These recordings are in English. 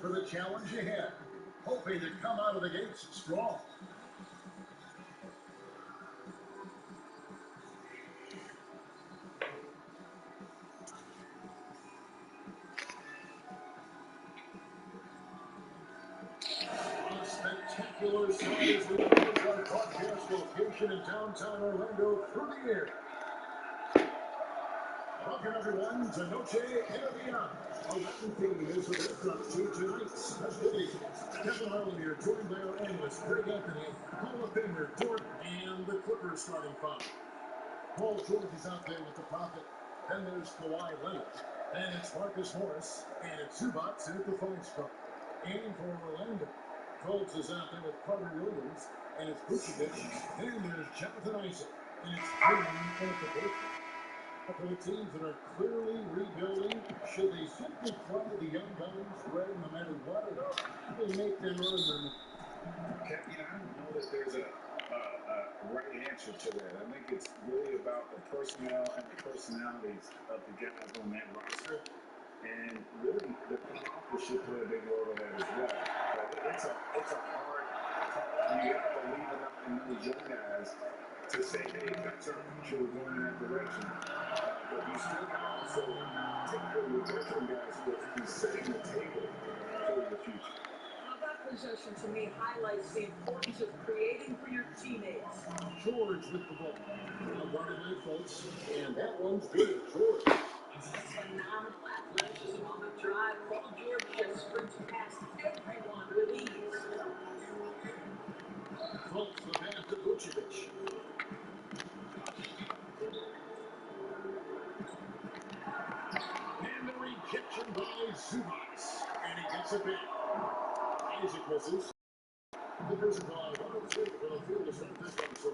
for the challenge ahead, hoping to come out of the gates strong. A spectacular start as we approach our broadcast location in downtown Orlando through the air. Welcome everyone to Noche Energía. Our Latin theme is the backdrop to tonight's festivities. Kevin Harlan here, joined by our analyst Greg Anthony, Hall of Famer Dort, and the Clippers starting five. Paul George is out there with the Prophet. Then there's Kawhi Leonard. And it's Marcus Morris. And it's Zubats at the 5 spot. And for Orlando, Colts is out there with Carter Williams. And it's Vucevic. Then there's Jonathan Isaac. And it's Green at the 4th. For the teams that are clearly rebuilding, should they simply play the young guns right no matter what, or do they make them earn them? I don't know that there's a right answer to that. I think it's really about the personnel and the personalities of the guys on that roster. And really, the front office should play a big role in that as well. But it's a hard call. You got to believe enough in those young guys to say, hey, that's our future, we're going in that direction. But you still got to also take care of your veteran guys who are setting the table for the future. That possession to me highlights the importance of creating for your teammates. George with the ball. Now guarded by Fultz, and that one's good. George. Phenomenal athleticism on the drive. Paul George just sprints past everyone with ease. Fultz the pass to Vucevic. And the rejection by Zubats. And he gets it back. Isaac misses. The first ball, 1-2 for the field to start this one so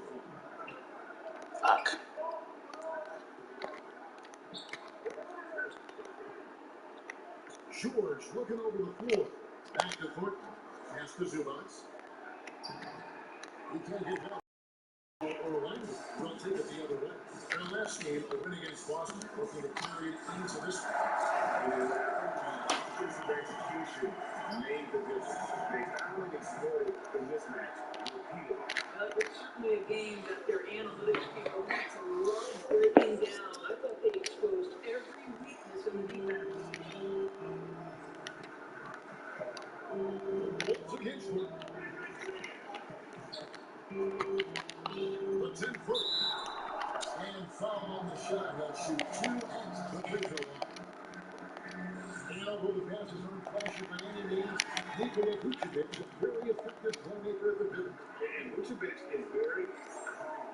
far. Fuck. George looking over the floor. Back to foot. Pass to Zubats. He can't get help. Orlando will take it the other way. Their last game, a win against Boston, looking to carry it into this one. Offensive execution made the difference. They finally exploited the mismatch repeatedly. It's certainly a game that their analytics people need to love breaking down. I thought they exposed every weakness in the defense. It's against one. The 10-foot. And foul on the shot. He'll shoot 2 at the free throw line. And although the passes aren't flashy by any means, Nikola Vucevic is a very effective playmaker at the pivot. And Vucevic is very calm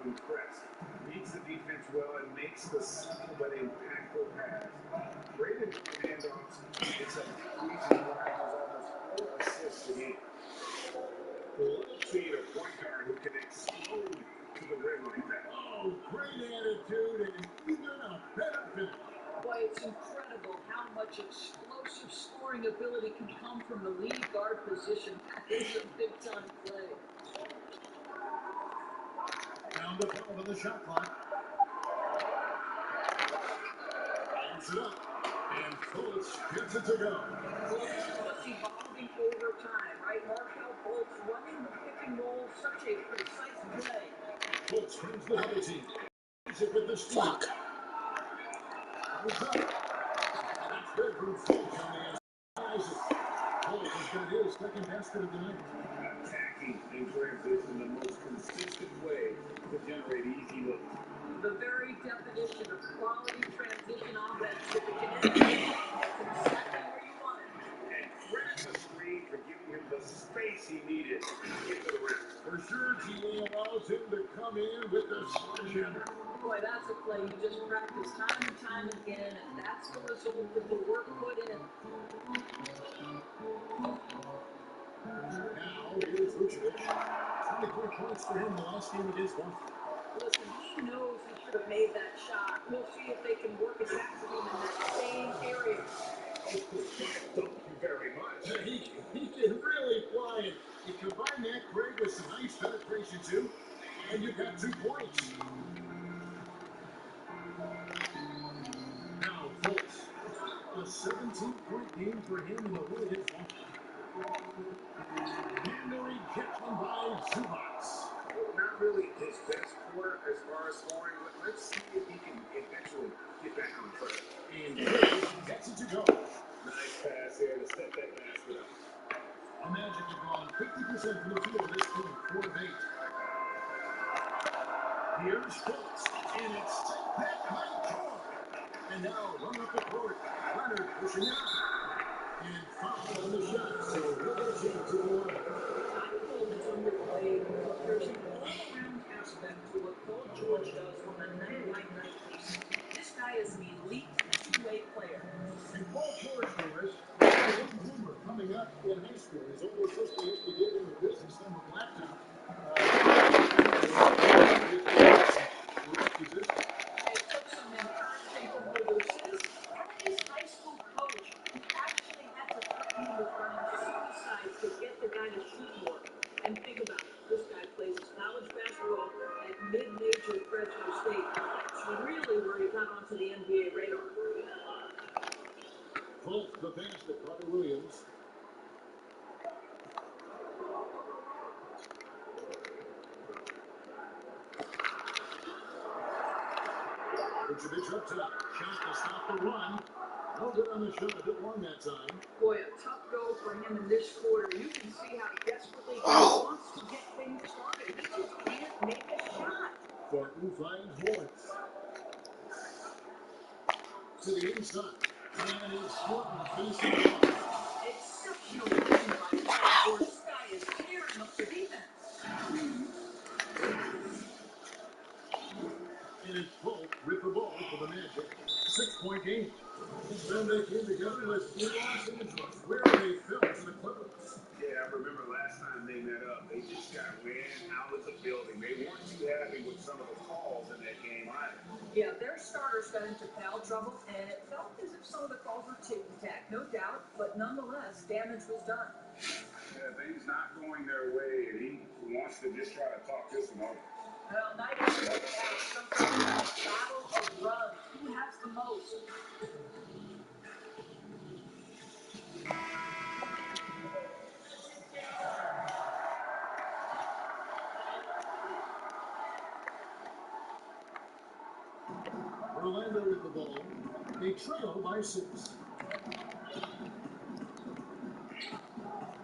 when pressed. Reads the defense well and makes the simple but impactful pass. Great in handoffs. It's a big reason why he has almost 4 assists a game. Love seeing a point guard who can explode to the rim like that. Oh, great attitude and even a better finish. Boy, it's incredible how much explosive scoring ability can come from the lead guard position. That is a big-time play. Down to 12 on the shot clock. Hands it up. And Fultz gets it to go. Well, this is what's evolving over time, right? Markel Fultz running the pick and roll, such a precise play. Fultz brings the double team. He's it with the steal. Fuck. That's good from Fultz on the Isaac. Fultz has got his second basket of the night. Attacking in transition, the most consistent way to generate easy looks. The very definition of quality transition offense. If it can end, that's exactly where you want it. And credit the screen for giving him the space he needed to get to the rim. For sure, GA allows him to come in with the sledgehammer. Boy, that's a play you just practice time and time again, and that's the result of the work put in. Now, here's Vucevic. 24 points for him the last game against Boston. Listen, he knows he should have made that shot. We'll see if they can work it back to him in that same area. Thank you very much. He can really fly it. You combine that, Craig, with some nice penetration, too, and you've got 2 points. Now, Fultz, a 17-point game for him in the win against Boston. 50% from the field this point, 4 of 8. Here's Fultz, and it's sent back by George. And now run up the court. Leonard pushing it up. And foul on the shot, so he'll get a chance at the line. I know it's underplayed, but there's an all-around aspect to what Paul George does on a night-by-night basis. This guy is an elite two-way player. And Paul George, Morris, has a young boomer coming up in high school. His older sister used to give him a business home with laptop. It took some encouraging from older sis and his high school coach, who actually had to threaten him with running suicide to get the guy to shoot more. And think about it, this guy plays his college basketball at mid-major Fresno State. That's really where he got onto the NBA radar. Fultz the pass to Carter Williams. Vucevic up top. Shot to stop the run. No good on the shot. A bit long that time. Boy, a tough go for him in this quarter. You can see how desperately he wants to get things started. He just can't make a shot. For Ufain Horns. To the inside. And it's Horton finishing it off. Exceptional defending by Paul George. This guy is tearing up the defense. And it's Fultz with the ball for the Magic. 6-point game. Then they came together as in Los Angeles, where they fell to the Clippers. Yeah, I remember last time they met up, they just got ran out of the building. They weren't too happy with some of the calls in that game either. Yeah, their starters got into foul trouble, and it felt as if some of the calls were tick-tack, no doubt, but nonetheless, damage was done. Yeah, things not going their way, and he wants to just try to talk this one over. Well, night in, night out, sometimes it's a battle of runs. Who has the most? Orlando with the ball. They trail by 6.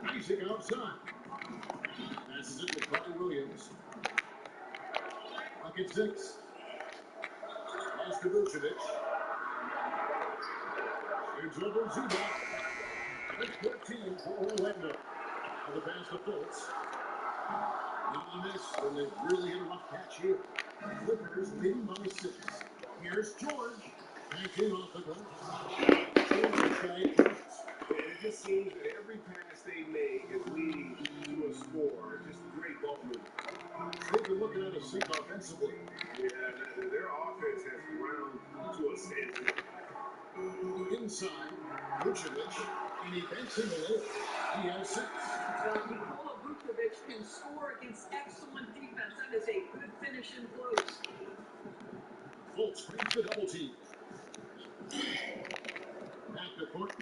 Isaac outside. Passes it to Carter Williams. Bucket 6. Pass to Vucevic. It's over Zubac. It's 14 for Orlando. The pass to Fultz. Not a miss, and they've really hit a rough patch here. Clippers leading by 6. Here's George. Back in off the glass. George by 8 points. And it just seems that every pass they make is leading to a score. Just great ball movement. They've been looking at a sink offensively. Yeah, their offense has ground to a standstill. Inside, Vucevic, and he banks in the lid. He has 6. Nikola Vucevic can score against excellent defense. That is a good finish in close. Fultz brings the double team. Back to court.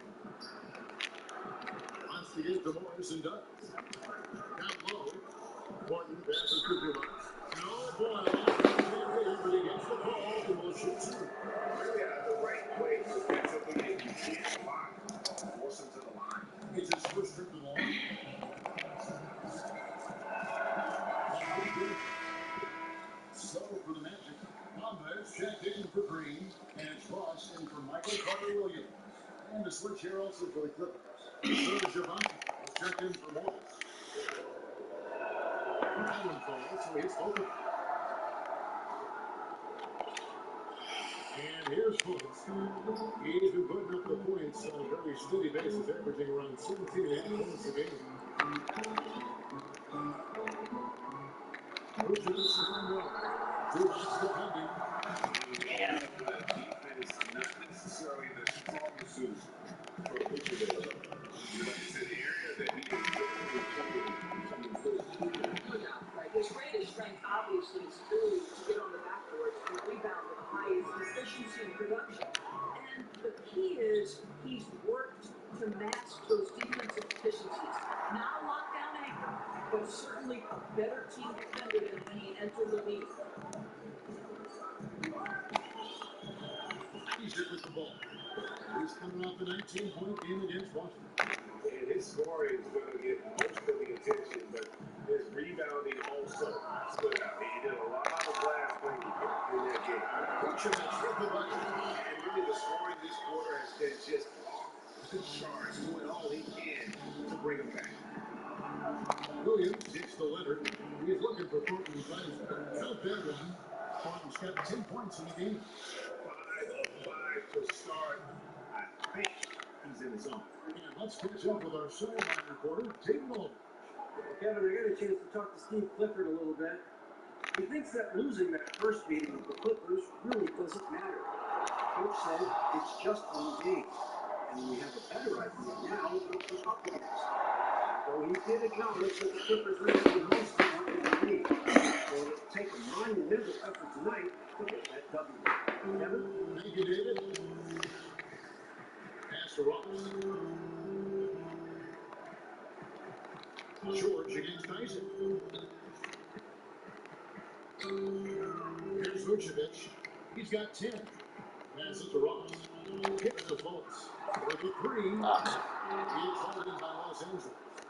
Wants to get to Morris and does. Down low. Morton passes to Dumas. No ball. But he gets the ball and will shoot 2. Really out of the right place defensively, and you can't block. Force him to the line. It's his first trip to the line. So for the Magic, Bombers checked in for Green, and it's Ross in for Michael Carter Williams. And the switch here also for the Clippers. Serge Ibaka was checked in for Morris. Allen falls, so it's open. And here's Fultz. He's been putting up the points on a very steady basis, averaging around 17.5 points a game. Vucevic scoring well. Dumas defending. Yeah, defense not necessarily the strongest suit for Vucevic. But it's an area that he is definitely improving. No doubt, right? His greatest strength, obviously, is ability to get on the backboard and rebound with the highest efficiency and production. And the key is he's worked to mask those defensive deficiencies. Not a lockdown anchor, but certainly a better team defender than when he entered the league. Isaac with the ball. He's coming off a 19-point game against Washington. And his scoring is going to get most of the attention for Portland's Isaac. No bad one. Portland's got 10 points in the game. 5 of 5 to start. I think he's in the zone. And let's catch up with our sideline reporter, David Mullen. Kevin, I got a chance to talk to Steve Clifford a little bit. He thinks that losing that first meeting with the Clippers really doesn't matter. Coach said it's just one game, and we have a better idea now of what we're up against. Though he did acknowledge that the Clippers remain the most important in the league, so it'll take a monumental effort tonight to get that W. Kevin? Thank you, David. Pass to Ross. George against Isaac. Here's Vucevic. He's got 10. Pass it to Ross. Hits the Fultz. For the three. He's holding by Los Angeles.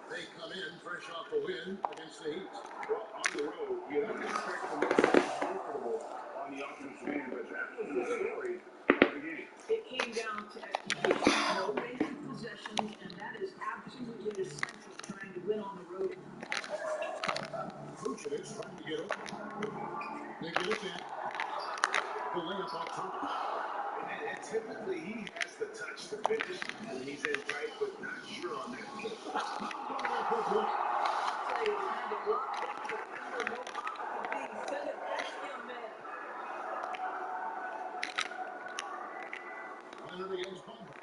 They come in fresh off the win against the Heat. Well, on the road, you don't expect them to be comfortable on the offensive end, but that was the story of the game. It came down to execution. No wasted possessions, and that is absolutely essential trying to win on the road. Vucevic trying to get open. They get it back. The layup up top. And typically he has the touch to finish, and he's in tight, but not sure on that play. I'll tell you, trying to lock down the defender, no opportunity. Send it back to him, man. Leonard against Bumper.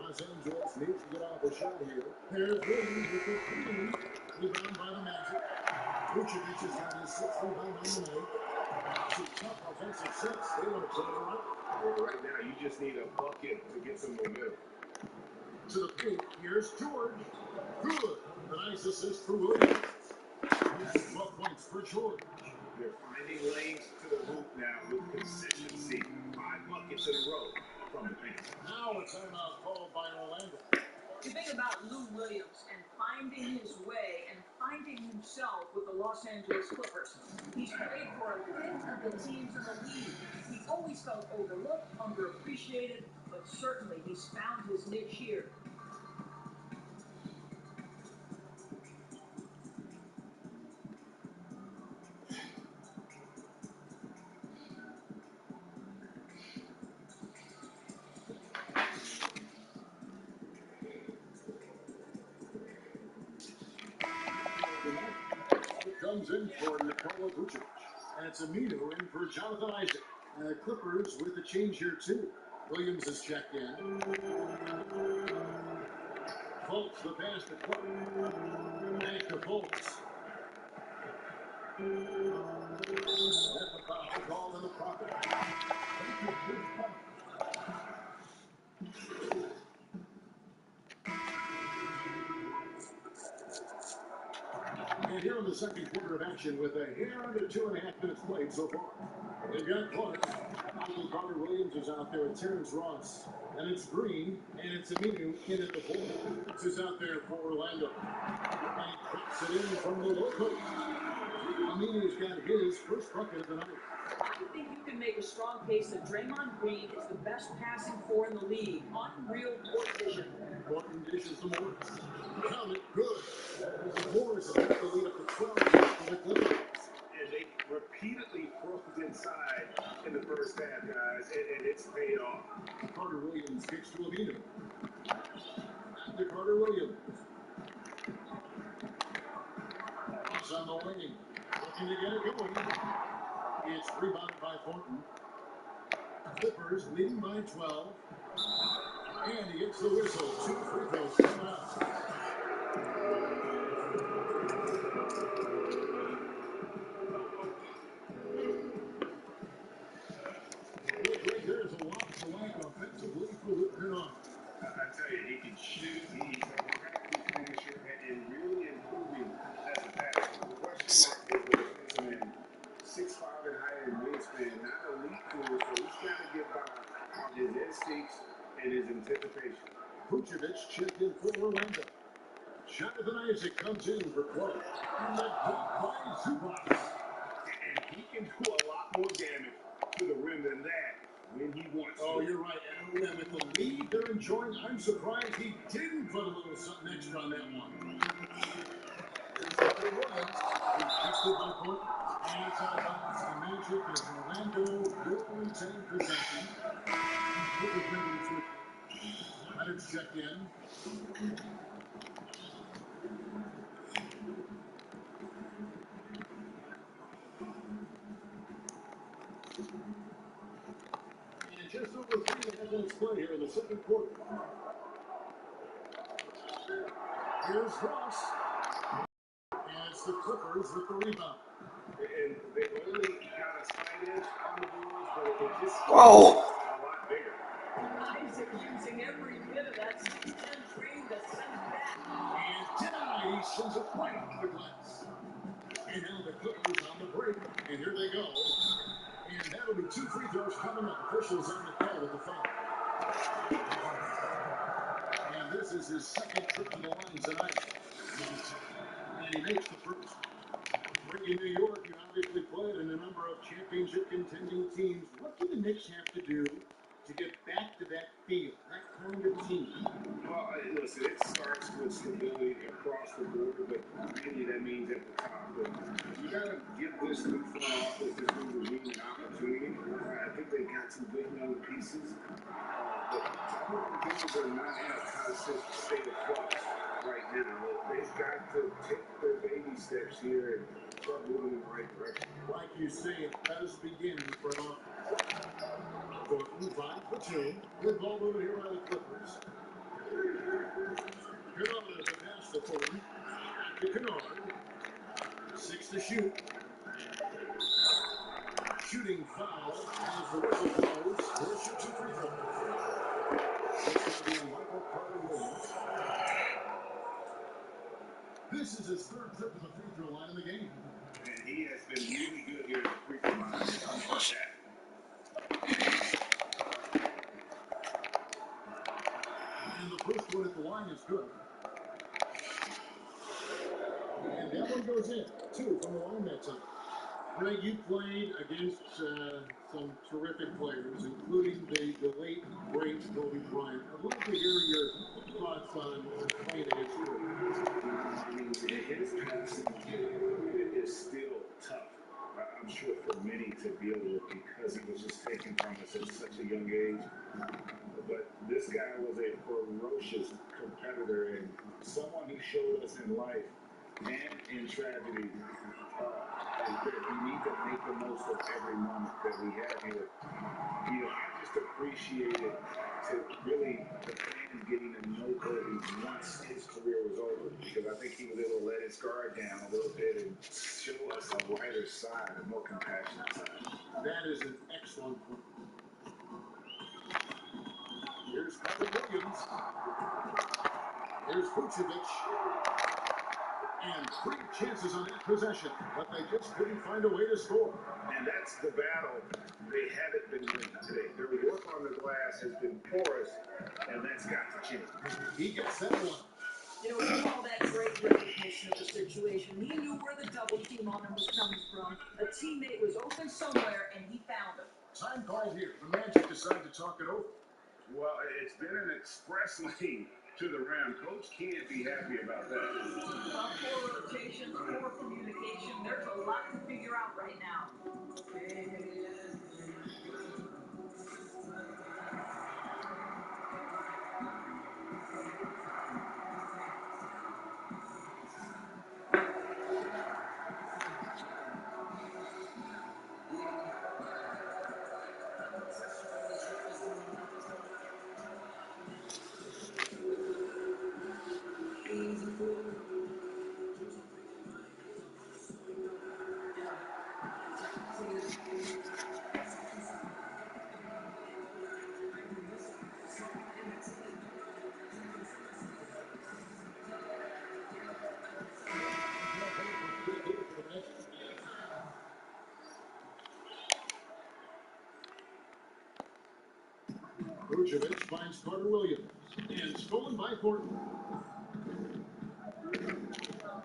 Los Angeles needs to get off a shot here. There's Williams with the three. Rebound by the Magic. Vucevic has got his sixth rebound on the night. Some tough offensive sets. They want to turn it around. Well, right now, you just need a bucket to get some momentum. To the paint, here's George. Good. A nice assist for Williams. 12 points for George. They're finding lanes to the hoop now with consistency. 5 buckets in a row from the paint. Now a timeout called by Orlando. You think about Lou Williams and finding his way and finding himself with the Los Angeles Clippers. He's played for a fifth of the teams in the league. He's always felt overlooked, underappreciated, but certainly he's found his niche here. Comes in for Nikola Vucevic. And it's Aminu in for Jonathan Isaac. And the Clippers with a change here, too. Williams is checked in. Fultz, the pass to Clark. Back to Fultz. That's the foul called in the pocket. And here in the second quarter of action with a hair under 2.5 minutes played so far. They've got Clark. Michael Carter Williams is out there with Terrence Ross. And it's Green, and it's Aminu in at the four. This is out there for Orlando. And he drops it in from the low post. Aminu's got his first bucket of the night. I think you can make a strong case that Draymond Green is the best passing four in the league. Unreal court vision. Portland dishes the Morris. Count it good. The Morris has got the lead up to 12 for the Clippers. And they repeatedly froze inside in the first half, guys, and it's paid off. Carter Williams kicks to Aminu. Back to Carter Williams. Cross on the wing. Looking to get it going. It's rebounded by Thornton. Clippers leading by 12. And he gets the whistle. 2 free throws coming up. Right there is a lot to like offensively for Luke Kennard. I tell you, he can shoot. He's a practice finisher and really improving as a passer. The question mark is the defensive end. 6'5" and higher in wingspan, not elite tools, so he's got to get by on his instincts and his anticipation. Vucevic checked in for Orlando. Jonathan Isaac comes in for Clark. And the block by Zubac. And he can do a lot more damage to the rim than that when he wants to. Oh, you're right. And with the lead they're enjoying, I'm surprised he didn't put a little something extra on that one. Here's Carter Williams. He's tested by Thornton. And it's out of bounds. And Magic as Orlando will retain possession. Clippers maybe to switch. Leonard's checked in. And just over 3.5 minutes play here in the second quarter. Here's Ross. And it's the Clippers with the rebound. And they only got a slight edge on the boards, but it just a lot bigger. Isaac using every bit of that 6'10" frame to send it back. And denied. He sends it right off the glass. And now the Clippers on the break. And here they go. And that'll be 2 free throws coming up. Officials on the call with the foul. And this is his second trip to the line tonight. And he makes the first. Rick, in New York, you obviously played in a number of championship contending teams. What do the Knicks have to do to get back to that field, that kind of team? Well, listen, it starts with stability across the board, but really that means at the top. But you got to give this new front office, this new regime, an opportunity. I think they've got some good young pieces, but some of the teams are not in a constant state of flux right now. They've got to take their baby steps here and start moving in the right direction. Like you say, it does begin in front office. Thornton, 5 platoon. Good ball over here by the Clippers. Kennard to pass the Thornton. Back to Kennard. 6 to shoot. Shooting foul as the whistle blows. He'll shoot 2 free throws. It's going to be on Michael Carter Williams. This is his third trip to the free throw line in the game. And he has been really good here at the free throw line on the first half. And the first one at the line is good. And that one goes in. 2 from the line that time. Greg, you played against some terrific players, including the late, great Kobe Bryant. I'd love to hear your thoughts on playing against Kobe. I mean, his passing is still tough. I'm sure for many to deal with because he was just taken from us at such a young age. But this guy was a ferocious competitor and someone who showed us in life and in tragedy that we need to make the most of every moment that we have here. I just appreciate it to really the fans getting to know Kobe once his career was over because I think he was able to let his guard down a little bit and show us a lighter side, a more compassionate side. That is an excellent point. Here's Carter Williams. Here's Vucevic. And 3 chances on that possession, but they just couldn't find a way to score. And that's the battle they haven't been winning today. Their work on the glass has been porous, and that's got to change. He gets that one. You know, we call that great recognition of the situation. He knew where the double team on him was coming from. A teammate was open somewhere, and he found him. Time called here. The Magic decide to talk it over. Well, it's been an express lane to the rim. Coach can't be happy about that. Poor rotations, poor communication. There's a lot to figure out right now. Vucevic finds Carter Williams. And stolen by Thornton.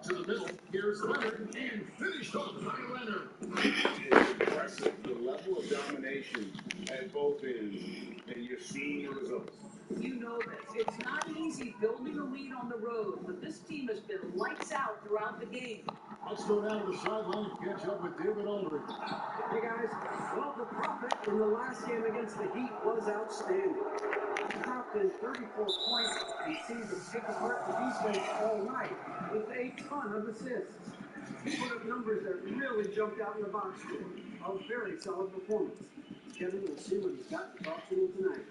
To the middle. Here's Leonard. And finished off by Leonard. It's impressive. The level of domination at both ends, and you're seeing the results. You know this. It's not easy building a lead on the road, but this team has been lights out throughout the game. Let's go down to the sideline and catch up with David Aldridge. Hey guys, well, the Prophet in the last game against the Heat was outstanding. He dropped in 34 points and seemed to pick apart the defense all night with a ton of assists. He put up numbers that really jumped out in the box score. A very solid performance. Kevin, we'll see what he's got to talk to him tonight.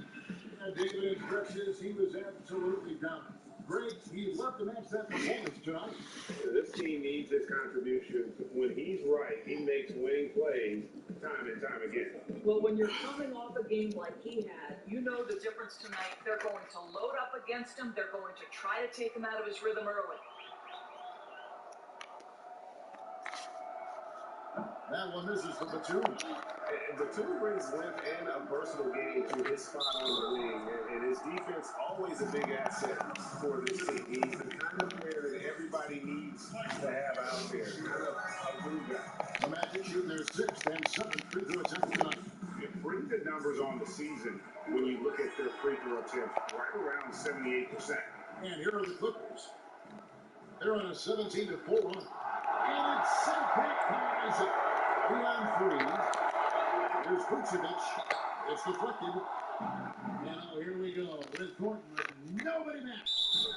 And David expresses he was absolutely dominant. Greg, he loved to match that performance tonight. This team needs his contributions. When he's right, he makes winning plays time and time again. Well, when you're coming off a game like he had, you know the difference tonight. They're going to load up against him. They're going to try to take him out of his rhythm early. That one misses for Batum. And Batum brings length and a versatile game to his spot on the wing. And his defense always a big asset for this team. He's the kind of player that everybody needs to have out there. Kind of a glue guy. The Magic shoot their 6th and 7th free throw attempts tonight. Pretty good numbers on the season when you look at their free throw attempts, right around 78%. And here are the Clippers. They're on a 17-4 run. And it's simply ties it. 3-on-3. Here's Vucevic. It's deflected. And now here we go with Thornton. Nobody matched.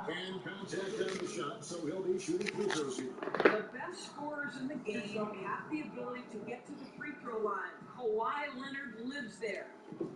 And contact on the shot, so he'll be shooting free throws here. The best scorers in the game have the ability to get to the free throw line. Kawhi Leonard lives there. And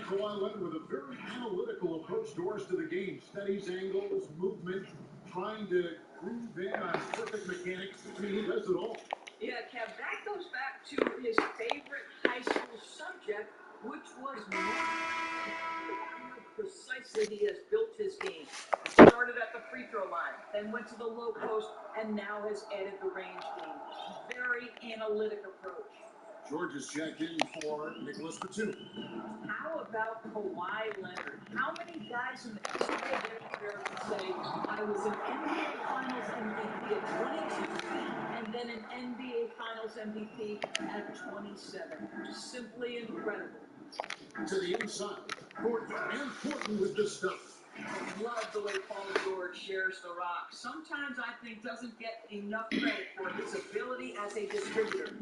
Kawhi Leonard with a very analytical approach doors to the game. Studies angles, movement, trying to groove in on perfect mechanics. I mean, he does it all. Yeah, Kev, that goes back to his favorite high school subject, which was how precisely he has built his game. Started at the free throw line, then went to the low post, and now has added the range game. Very analytic approach. George is checked in for Nicholas Batum. How about Kawhi Leonard? How many guys in the NBA career can say, I was an NBA Finals MVP at 22 and then an NBA Finals MVP at 27? Simply incredible. To the inside. Thornton with the stuff. I love the way Paul George shares the rock. Sometimes I think doesn't get enough credit for his ability as a distributor.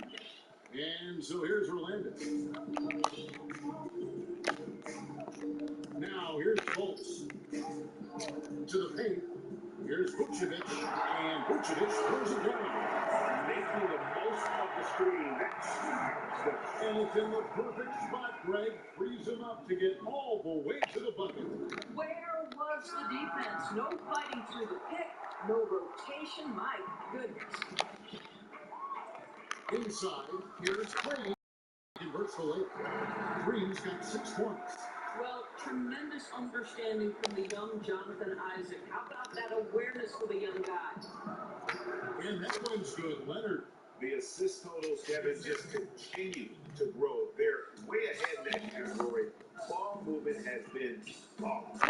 And so here's Orlando. Now here's Fultz. To the paint. Here's Vucevic. And Vucevic throws it down. Making the most of the screen. That's And it's in the perfect spot. Greg frees him up to get all the way to the bucket. Where was the defense? No fighting through the pick, no rotation. My goodness. Inside, here's Green. Converts the late. Green's got 6 points. Well, tremendous understanding from the young Jonathan Isaac. How about that awareness for the young guy? And that one's good. Leonard. the assist totals, Kevin, just continue to grow. They're way ahead in that category. Ball movement has been flawless.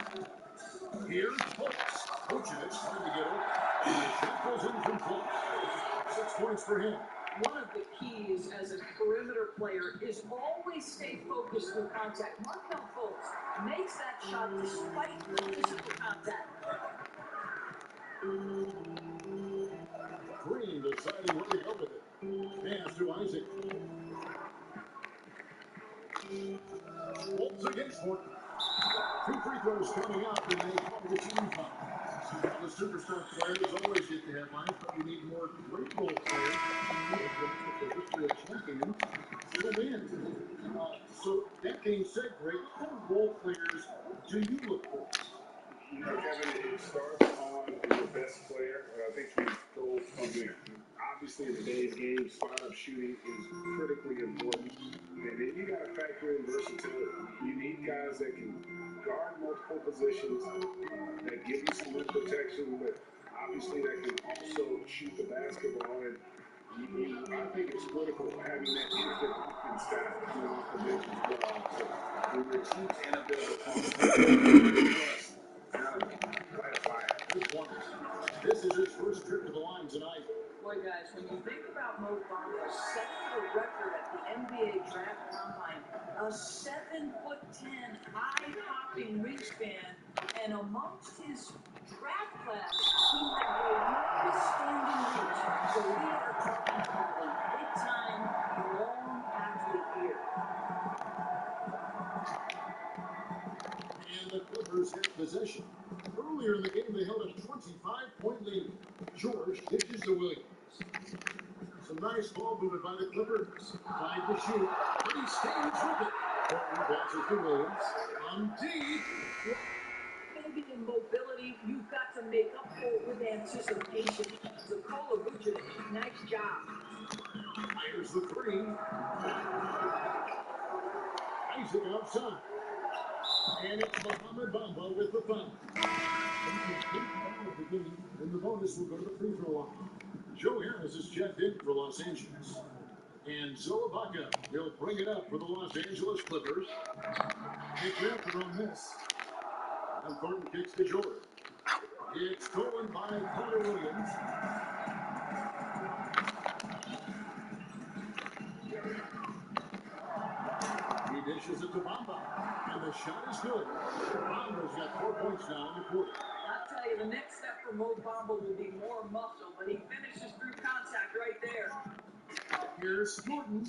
Here's Fultz. Vucevic trying to get over. And the shot goes in from Fultz. 6 points for him. One of the keys as a perimeter player is always stay focused through contact. Markelle Fultz makes that shot despite the physical contact. Green deciding where to go with it. Pass to Isaac. Fultz against Horton. 2 free throws coming up, and they call the team foul. The superstar players always get the headlines, but you need more great role players to a champion to win. So that being said, Greg, what kind of role players do you look for? You know, Kevin, it starts on the best player. I think we go from there. Obviously, in today's game, spot-up shooting is critically important. And then you got to factor in versatility. You need guys that can guard multiple positions, that give you some rim protection, but obviously that can also shoot the basketball. And I think it's critical having that instant offense guy coming off the bench as well. So when your team's in a bit of a funk, This is his first trip to the line tonight. Boy, guys, when you think about Mo Bamba setting the record at the NBA Draft Combine, a 7-foot 5'10", high-hopping wingspan, and amongst his draft class, he had the longest standing reach. So we are talking about a big-time, long athlete here. And the Clippers have possession. Earlier in the game, they held a 25-point lead. George dishes to Williams. Some nice ball movement by the Clippers. 5 to shoot, but he stays with it. Portland passes to Williams. On deep. Maybe in mobility, you've got to make up for it with anticipation. Nikola Vucevic, nice job. Fires the three. Isaac outside. And it's Mohamed Bamba with the foul. And the bonus will go to the free throw line. Joe Harris is checked in for Los Angeles. And Zoe Ibaka will bring it up for the Los Angeles Clippers. It's after on this. And Thornton kicks to Jordan. It's stolen by Carter Williams. He dishes it to Bamba. And the shot is good. Bamba's got 4 points now in the quarter. I'll tell you, the next step for Mo Bamba will be more muscle, but he finishes through contact right there. Here's Thornton.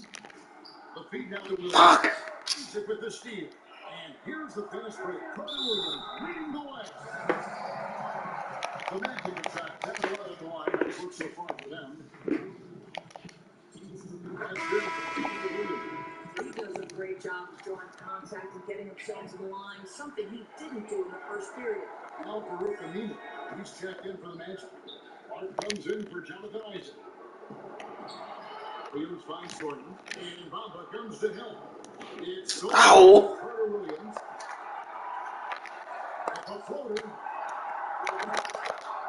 The feed now to Williams. Isaac with the steal. And here's the fast break. Carter Williams leading the way. The Magic have shot 10 of 11 at the line. That's worked so far for them. That's good for Carter Williams. He does a great job of drawing contact and getting himself to the line, something he didn't do in the first period. Now for Ruth Amina. He's checked in for the Magic. Mark comes in for Jonathan Isaac. Williams finds Thornton. And Bamba comes to help. It's Carter Williams. A floater.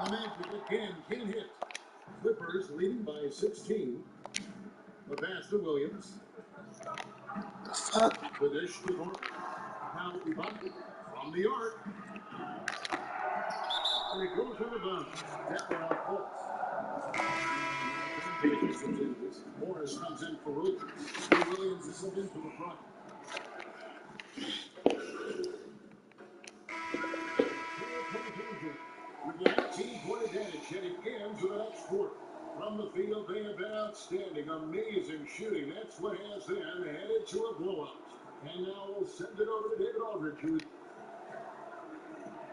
The Magic again can't hit. Clippers leading by 16. The pass to Williams. The dish to Thornton. Now Ibaka from the arc. And it goes out of bounds. That one out close. Morris comes in for Williams. Williams is sent in for the front. With the 19-point advantage heading into the next quarter. From the field, they have been outstanding, amazing shooting. That's what has them headed to a blowout. And now we'll send it over to David Aldridge.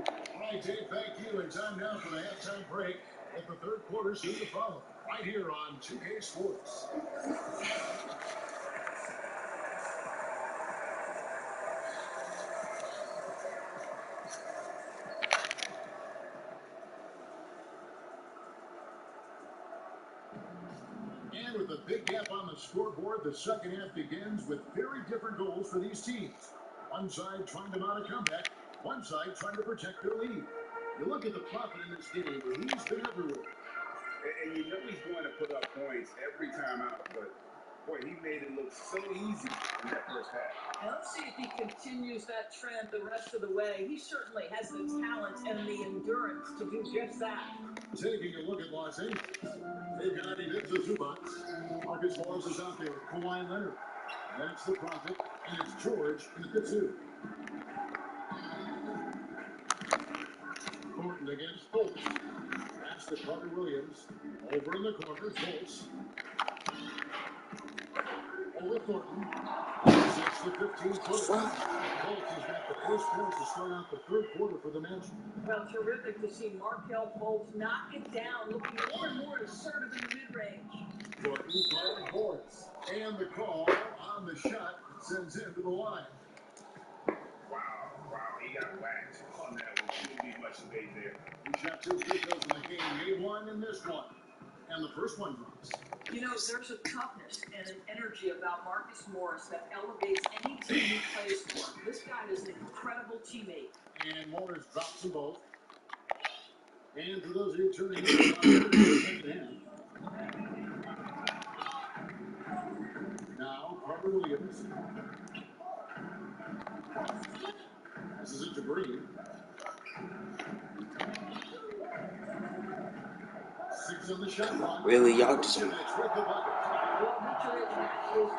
All right, Dave, thank you. And time now for the halftime break. At the third quarter, soon to follow. Right here on 2K Sports. And with a big gap on the scoreboard, the second half begins with very different goals for these teams. One side trying to mount a comeback, one side trying to protect their lead. You look at the prophet in this game, he's been everywhere. And you know he's going to put up points every time out, but boy, he made it look so easy in that first half. Now let's see if he continues that trend the rest of the way. He certainly has the talent and the endurance to do just that. Taking a look at Los Angeles, they've got Ivica Zubac. Marcus Morris is out there. Kawhi Leonard. That's the prophet, and it's George at the 2. Thornton against Fultz. That's the Carter Williams. Over in the corner, Fultz. Over Thornton. That's the 15-footer. Fultz has got the first pass to start out the third quarter for the Magic. Well, terrific to see Markelle Fultz knock it down, looking more and more assertive in the mid-range. Thornton called Morris. And the call on the shot sends him to the line. Wow, he got whacked on that one. Shouldn't be much debate there. He shot 2 free throws in the game, made one and missed one. And the first one drops. You know, there's a toughness and an energy about Marcus Morris that elevates any team he plays for. This guy is an incredible teammate. And Morris drops them both. And for those of you turning in the second half, now Carter Williams passes it to Green. 6 on the shot clock. Really, y'all just. Well, Vucevic is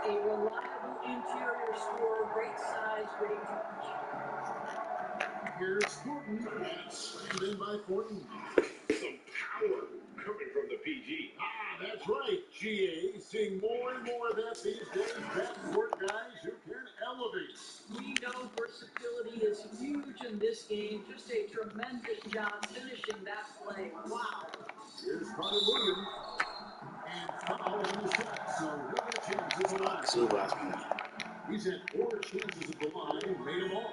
a reliable interior scorer, great size, great touch. Here's Thornton, and it's slammed in by Thornton. Some power coming from the PG. That's right, GA. Seeing more and more of that these days. Backcourt guys who can elevate. We know versatility is huge in this game. Just a tremendous job finishing that play. Wow. Here's Carter Williams. And foul on the shot, so he'll get a chance at the line. He's had 4 chances at the line, made them all.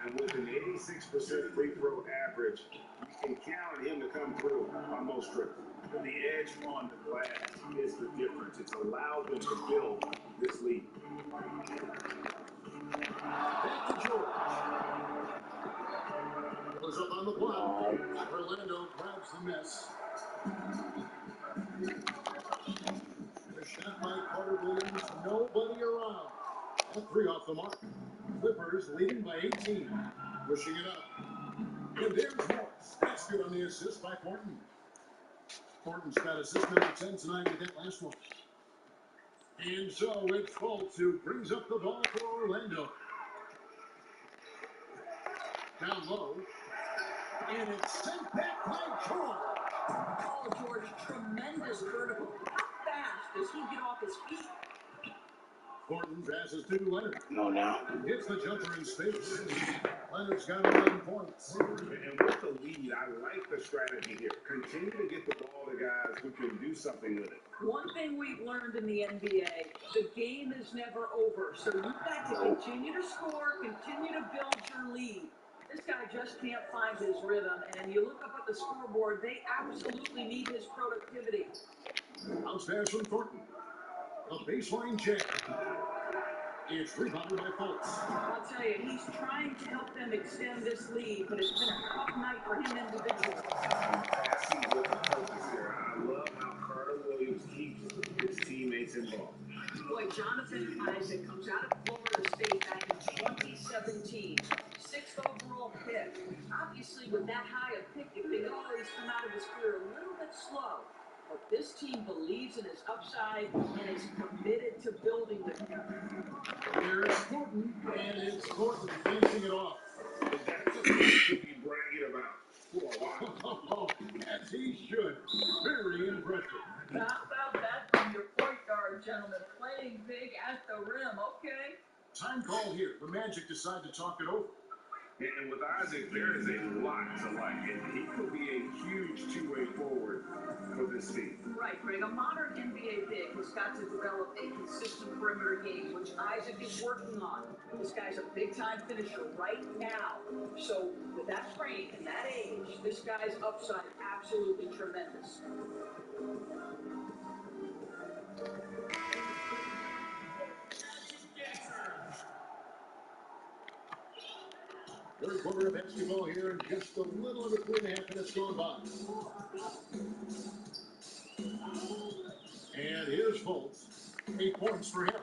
And with an 86% free throw average, you can count on him to come through on most trips. The edge on the glass is the difference. It's allowed them to build this lead. Back to George. Goes up on the block. Orlando grabs the miss. The shot by Carter Williams. Nobody around. A 3 off the mark. Clippers leading by 18. Pushing it up. And there's Morris. That's good on the assist by Thornton. Thornton's got assist number 10 tonight with that last one. And so it's Fultz who brings up the ball for Orlando. Down low. And it's sent back by George. Oh, George, tremendous vertical. How fast does he get off his feet? Thornton passes to Leonard. No, now. Hits the jumper in space. Leonard's got 11 points. And with the lead, I like the strategy here. Continue to get the ball to guys who can do something with it. One thing we've learned in the NBA, the game is never over. So you've got to continue to score, continue to build your lead. This guy just can't find his rhythm. And you look up at the scoreboard, they absolutely need his productivity. Bounce pass from Thornton. A baseline jam. It's rebounded by Fultz. I'll tell you, he's trying to help them extend this lead, but it's been a tough night for him individually. Passing with a purpose here. I love how Carter Williams keeps his teammates involved. Boy, Jonathan Isaac comes out of Florida State back in 2017. 6th overall pick. Obviously, with that high a pick, you think, oh, he's come out of his career a little bit slow. But this team believes in his upside and is committed to building with him. Here's Thornton, and it's Thornton finishing it off. That's a thing to be bragging about for a while. As he should. Very impressive. How about that from your point guard, gentlemen? Playing big at the rim, okay? Time call here. The Magic decide to talk it over. And with Isaac, there is a lot to like. And he could be a huge two-way forward for this team. Right, Greg. A modern NBA big has got to develop a consistent perimeter game, which Isaac is working on. This guy's a big-time finisher right now. So with that frame and that age, this guy's upside is absolutely tremendous. Third quarter of basketball here, and just a little over 3.5 minutes gone by. And here's Fultz. 8 points for him.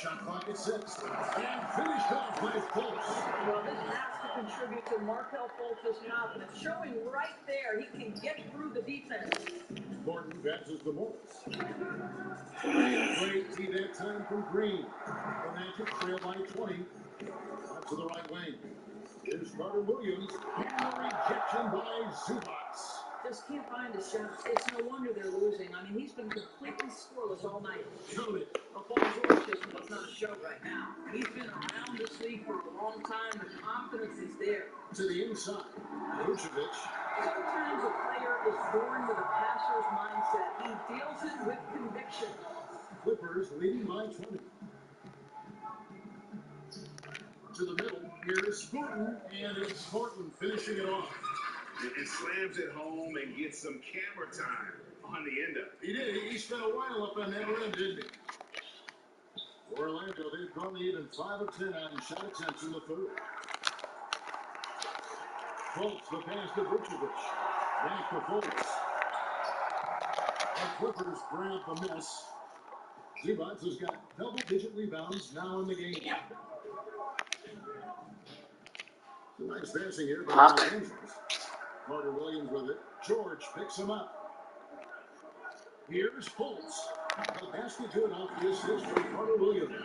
Shot clock at 6. And finished off by Fultz. Well, this has to contribute to Markelle Fultz's confidence. Showing right there he can get through the defense. Thornton passes the Morris. Great D that time from Green. The Magic trail by 20. Out to the right wing. Here's Carter Williams. And the rejection by Zubats. Just can't find his shots. It's no wonder they're losing. I mean, he's been completely scoreless all night. Counted. Paul George just was not a show right now. He's been around this league for a long time. The confidence is there. To the inside. Vucevic. Sometimes a player is born with a passer's mindset. He deals it with conviction. Clippers leading by 20. To the middle. Here's Thornton. And it's Thornton finishing it off. And slams it home and gets some camera time on the end of it. He did. He spent a while up on that rim, didn't he? Orlando, they've gone even 5 of 10 on shot attempts in the third. Fultz, the pass to Vucevic. Back to Fultz. The Clippers grab the miss. Zubats has got double-digit rebounds now in the game. Nice passing here by Los Angeles. Carter Williams with it. George picks him up. Here's Fultz. The basket good off the assist from Carter Williams.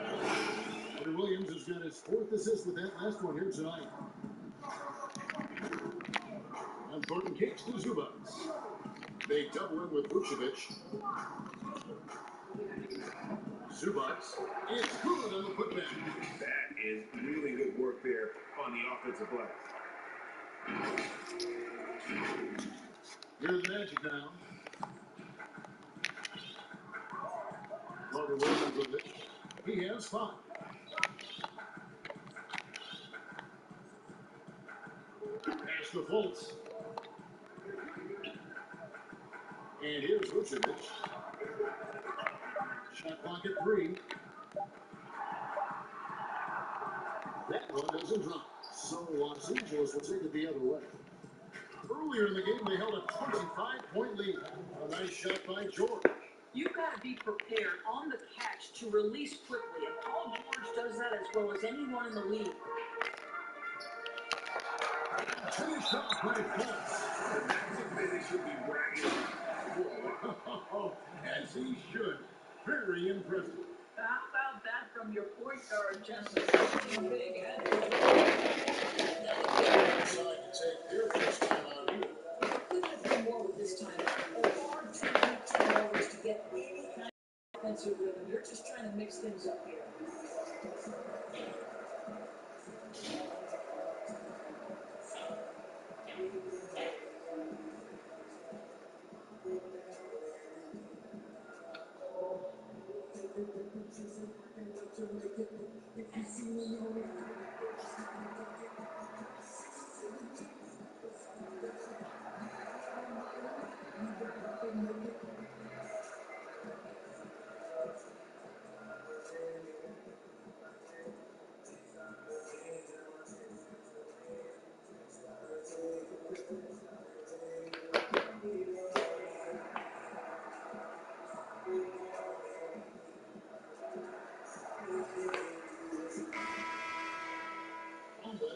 Carter Williams has got his 4th assist with that last one here tonight. And Thornton kicks to Zubac. They double in with Vucevic. Zubac is good on the putback. That is really good work there on the offensive play. Here's the Magic now. Carter Williams with it. He has 5. Pass to Fultz. And here's Vucevic. Shot clock at 3. That one doesn't drop. So Los Angeles will take it the other way. Earlier in the game, they held a 25-point lead. A nice shot by George. You've got to be prepared on the catch to release quickly, and Paul George does that as well as anyone in the league. Finished off by Fultz. That's a finish should be bragging. As he should. Very impressive. How about that from your point guard, gentlemen? Big and So I can take their first time out here. couldn't have done more with this time. Hard technique turnovers to get any kind of offensive rhythm. You're just trying to mix things up here.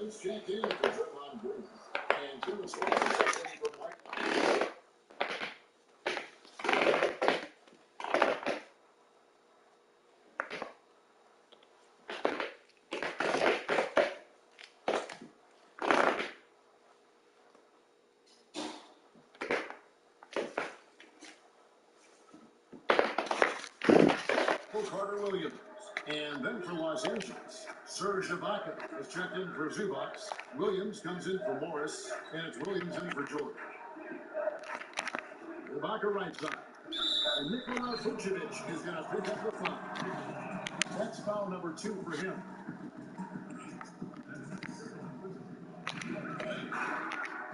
It's checked in for Draymond Green. And Jim is going to check in for Mike. For Carter Williams. And then for Los Angeles, Serge Ibaka is checked in for Zubac. Williams comes in for Morris, and it's Williams in for George. Ibaka right side. And Nikola Vucevic is going to pick up the foul. That's foul number 2 for him.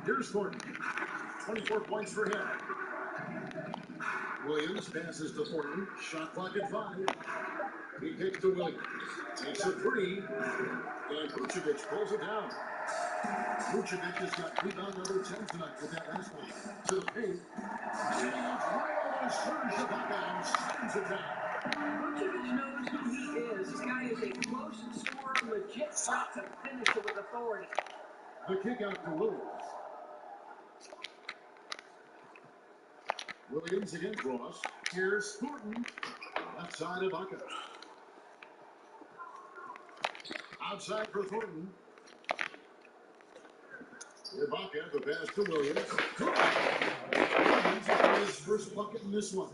Here's Thornton. 24 points for him. Williams passes to Thornton. Shot clock at 5. He kicks to Williams. Takes a 3. And Vucevic pulls it down. Vucevic has got rebound number 10 tonight with that last one. To the paint. And he's right on Serge Ibaka and slams it down. Vucevic knows who he is. This guy is a close scorer, legit threat to finisher with authority. The kick out to Williams. Williams against Ross. Here's Thornton. Left side of Ibaka. Outside for Thornton. Ibaka, the pass to Williams. Williams got his first bucket in this one.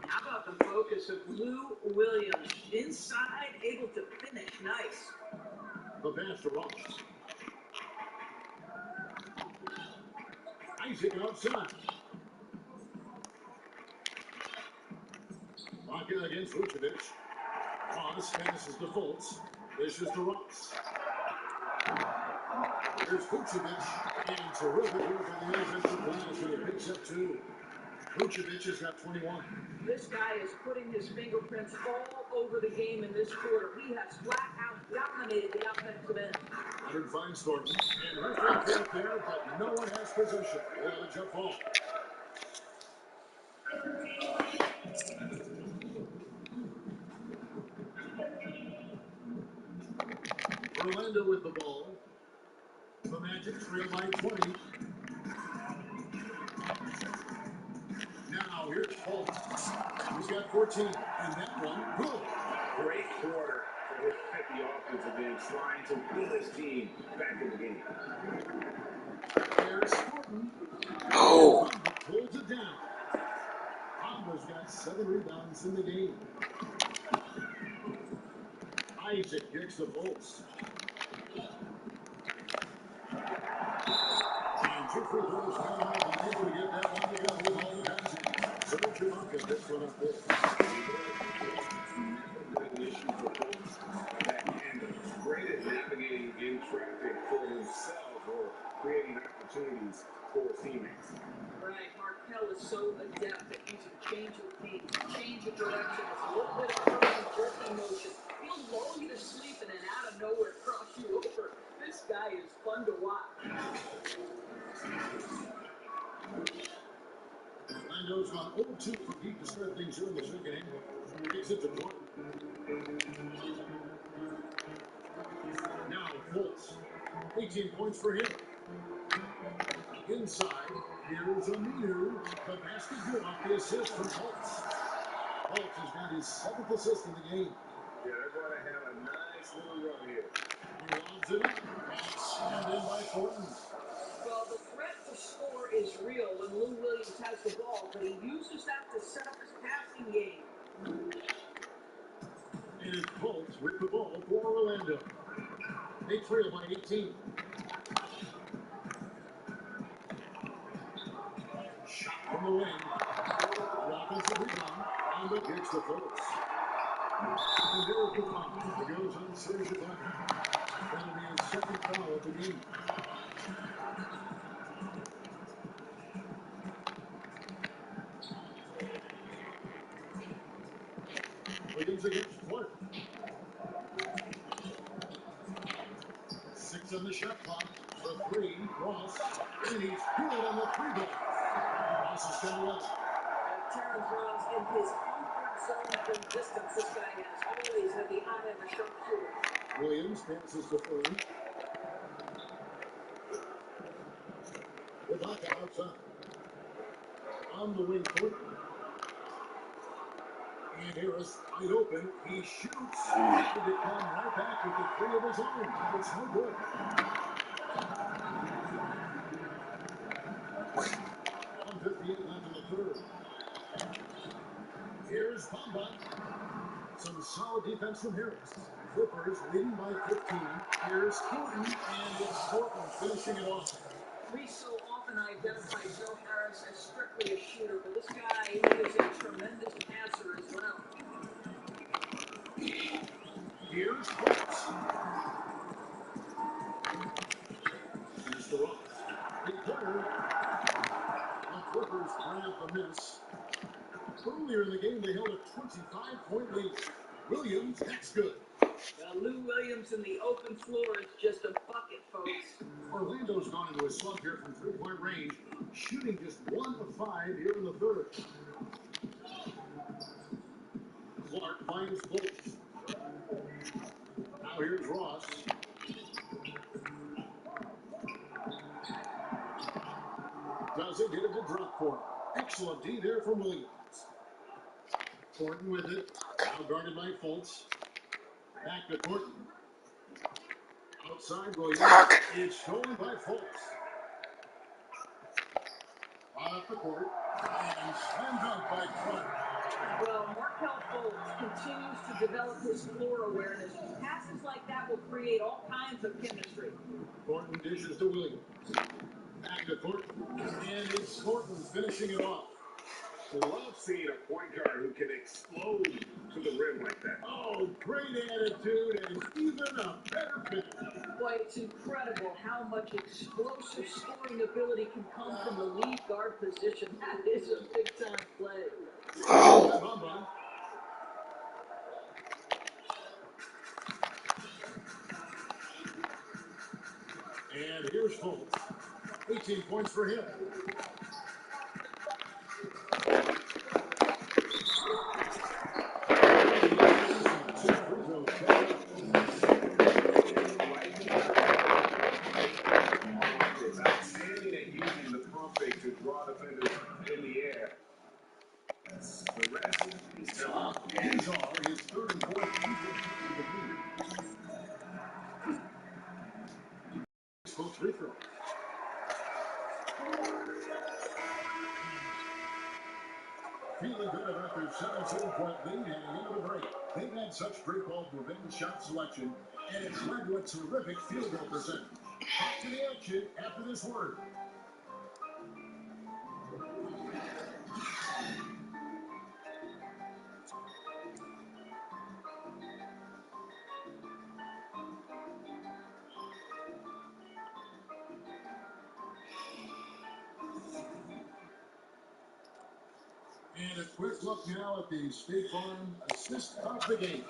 How about the focus of Lou Williams? Inside, able to finish. Nice. The pass to Ross. Isaac outside. Ibaka against Vucevic. Ross passes to Fultz. This is to Ross. Here's Vucevic. And terrific work on the offensive glass when he picks up 2. Vucevic has got 21. This guy is putting his fingerprints all over the game in this quarter. He has flat out dominated the offensive end. 100 finds Thornton. And referee came there, but no one has possession. They'll have a jump ball. Orlando with the ball. The Magic trail by 20. Now Now here's Fultz. He's got 14, and that one, good. Great quarter for the offensive end, trying to will his team back in the game. There's Thornton. Oh. Pulls it down. Hamba's got 7 rebounds in the game. Isaac kicks the Fultz. And 2 free throws coming out. He's able to get that one together with all the passing. Serge Ibaka picks one up there. Never been an issue for folks that handles. Great at navigating in traffic for himself or creating opportunities for his teammates. Right, Markel is so adept at using change of pace, change of direction. It's a little bit of curving, jerking motion. He'll lull you to sleep and then out of nowhere cross you over. This guy is fun to watch. Orlando's gone 0-2 for Pete to start things here in the second half. Takes it to Clark. Now Fultz. 18 points for him. Inside, here's Aminu. The basket good off the assist from Fultz. Fultz has got his 7th assist in the game. Yeah, they're going to have a nice little run here. He lobs it up. And slammed in by Thornton. Well, the threat to score is real when Lou Williams has the ball, but he uses that to set up his passing game. And Fultz with the ball for Orlando. They trail by 18. Shot from the wing. Offensive rebound. Amba gets the Fultz. And there's the foul. It goes on Serge Ibaka. That'll be his 2nd foul of the game. Williams against Clark. 6 on the shot clock. The 3, Ross. And he's good on the 3-ball. Ross is 10-11. Terrence Ross in his comfort zone from distance. This guy has always had the eye of a sharpshooter. Williams passes to Furman. Ibaka outside. On the wing court. And Harris wide open. He shoots. Tried to come right back with the 3 of his own. It's no good. 1:58 left in the 3rd. Here's Bamba. Some solid defense from Harris. Clippers leading by 15. Here's Thornton, and it's Thornton finishing it off. We so often identify Joe Harris as strictly a shooter, but this guy is a tremendous passer as well. Here's Fultz. Here's the Ross. Big corner. The Clippers grab the miss. Earlier in the game, they held a 25-point lead. Williams, that's good. Now, Lou Williams in the open floor is just a bucket, folks. Orlando's gone into a slump here from 3-point range, shooting just 1 of 5 here in the 3rd. Clark finds Fultz. Now here's Ross. Doesn't get it to drop for him. Excellent D there from Williams. Thornton with it. Now guarded by Fultz. Back to Thornton. Outside Williams. It's stolen by Fultz. On up the court. And slam dunk by Clark. Well, Markel Fultz continues to develop his floor awareness. Passes like that will create all kinds of chemistry. Thornton dishes to Williams. Back to Thornton. And it's Thornton finishing it off. Love seeing a point guard who can explode to the rim like that. Oh, great attitude and even a better finish. Boy, it's incredible how much explosive scoring ability can come from the lead guard position. That is a big-time play. Bamba. And here's Fultz. 18 points for him. Outstanding at using the pump fake to draw defenders in the air. both free throws. Feeling good about their 17-point lead heading into the break. They've had such great ball movement and shot selection, and it's led to a terrific field goal percentage. Back to the action after this word. And a quick look now at the State Farm assist of the game.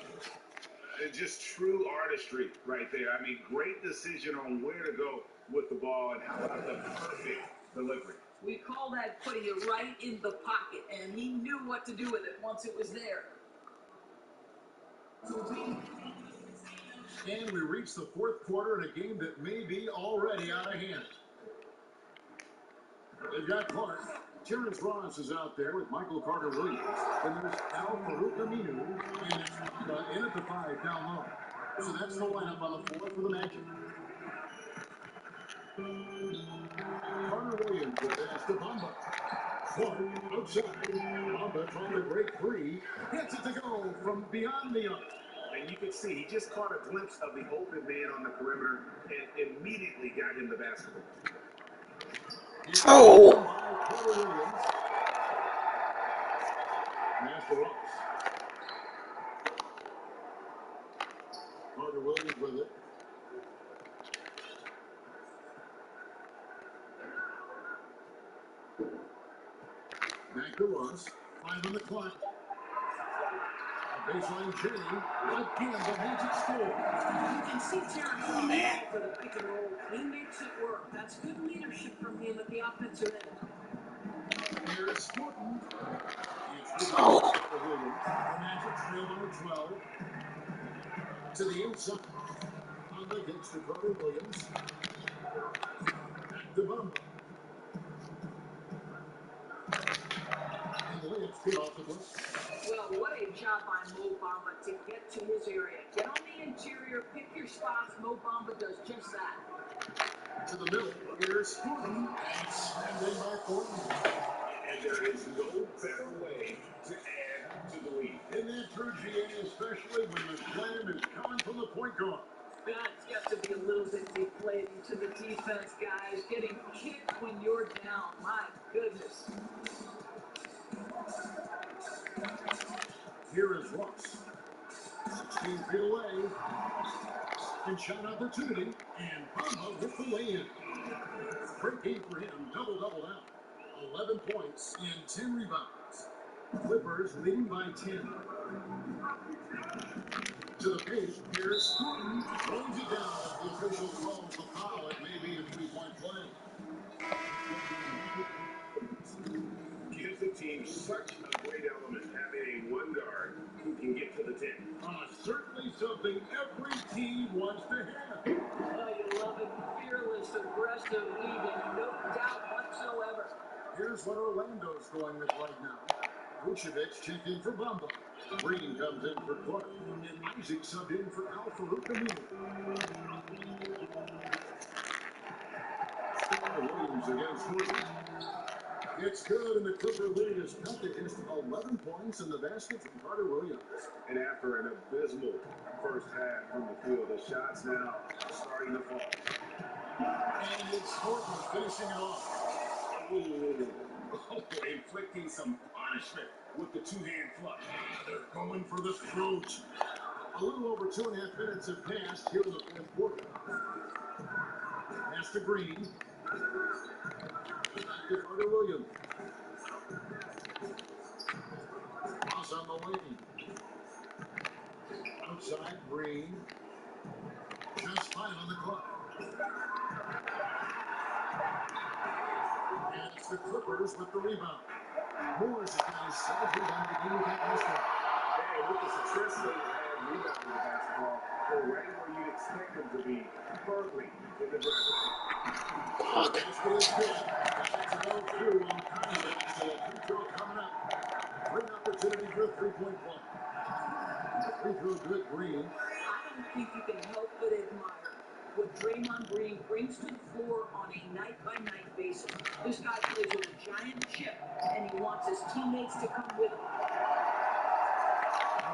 It's just true artistry right there. I mean, great decision on where to go with the ball, and how about the perfect delivery. We call that putting it right in the pocket, and he knew what to do with it once it was there. And we reach the fourth quarter in a game that may be already out of hand. They've got Clark. Terrence Ross is out there with Michael Carter-Williams. And there's Al Farouk Aminu in at the 5 down low. So that's the lineup on the floor for the Magic. Carter-Williams with pass to Bamba. Clark outside. Bamba trying to break free. Gets it to go from beyond the arc. And you can see he just caught a glimpse of the open man on the perimeter and immediately got him the basketball. Oh! Master Ross. Carter-Williams with it. Back to Ross. 5 on the clock. A baseline Jenny. Again, the Magic score. You can see Terrence on the ball for the pick and roll. He makes it work. That's good leadership from him at the offensive end. Here's Morton. It's for Williams. The Magic trail by 12. To the inside. On the gets to Carter-Williams. Back to Bamba. And the layup's good off the glass. Well, what a job by Mo Bamba to get to his area. Get on the interior, pick your spots. Mo Bamba does just that. To the middle. Here's Thornton. And slammed in by Thornton. And there is no better way to add to the lead. In that true GA, especially when the slam is coming from the point guard. That's got to be a little bit deflating to the defense, guys. Getting kicked when you're down. My goodness. Here is Ross. 16 feet away. And shot opportunity. And Bamba with the lay-in. Great game for him. Double-double now. 11 points and 10 rebounds. Clippers leading by 10. To the paint. Here's Thornton. Throws it down. The official calls the foul. It may be a 3-point play. Gives the team such a great element having a one guard who can get to the 10. Certainly something every team wants to have. Oh, you love it. Fearless, aggressive, leading. No doubt whatsoever. Here's what Orlando's going with right now. Vucevic checked in for Bamba. Green comes in for Clark. And Isaac subbed in for Al Farouk Aminu. Williams against Horton. It's good, and the Clipper lead is cut to just 11 points in the basket from Carter-Williams. And after an abysmal first half from the field, the shots now starting to fall. And it's Horton finishing it off. Ooh. Inflicting some punishment with the two-hand flush. They're going for the throat. A little over 2.5 minutes have passed here in the fourth quarter. Pass to Green. Back to Carter-Williams. Cross on the lane. Outside, Green. Just 5 on the clock. And it's the Clippers with the rebound. Moore's the guy 7 rebound to game with that basket. Hey, with the success they had rebounding the basketball, they're right where you'd expect them to be, firmly in the driver's seat. The basket is good. Got to go through on Conrad. So a free throw coming up. Great opportunity for a 3-point play. Free throw good, Green. I don't think you can help but admire what Draymond Green brings to the floor on a night-by-night basis. This guy plays with a giant chip, and he wants his teammates to come with him.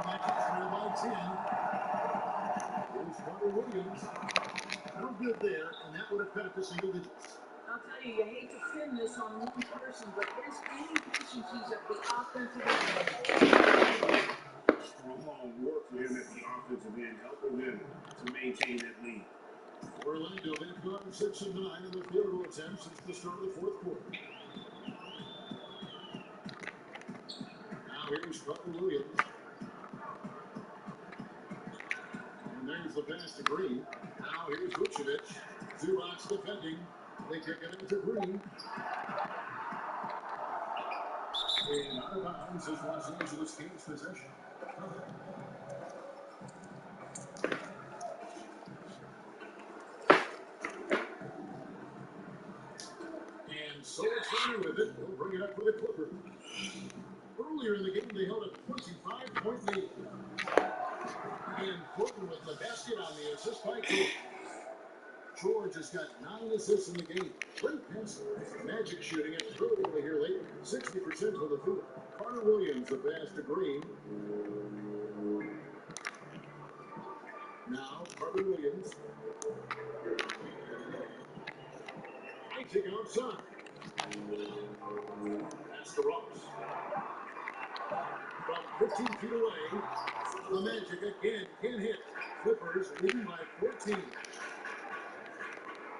Magic trail by 10. Here's Carter Williams. No good there, and that would have cut it to single digits. I'll tell you, you hate to pin this on one person, but his inefficiencies at the offensive end. Strong work for him at the offensive end, helping them to maintain that lead. Orlando, they've gone 6 of 9 in the field goal attempts since the start of the fourth quarter. Now here's Carter Williams. And there's the pass to Green. Now here's Vucevic. Zubac defending. They kick it out to Green. And out of bounds is Los Angeles Kings possession. And so it's running with it. They'll bring it up for the Clippers. Earlier in the game, they held a 25-point lead. And Portland with the basket on the assist by George. George has got 9 assists in the game. Great passer. Magic shooting it early here late. 60% from the field. Carter Williams, the pass to Green. Now, Carter Williams. I take outside. Pass to Ross. From 15 feet away, the Magic again can't hit. Clippers leading by 14.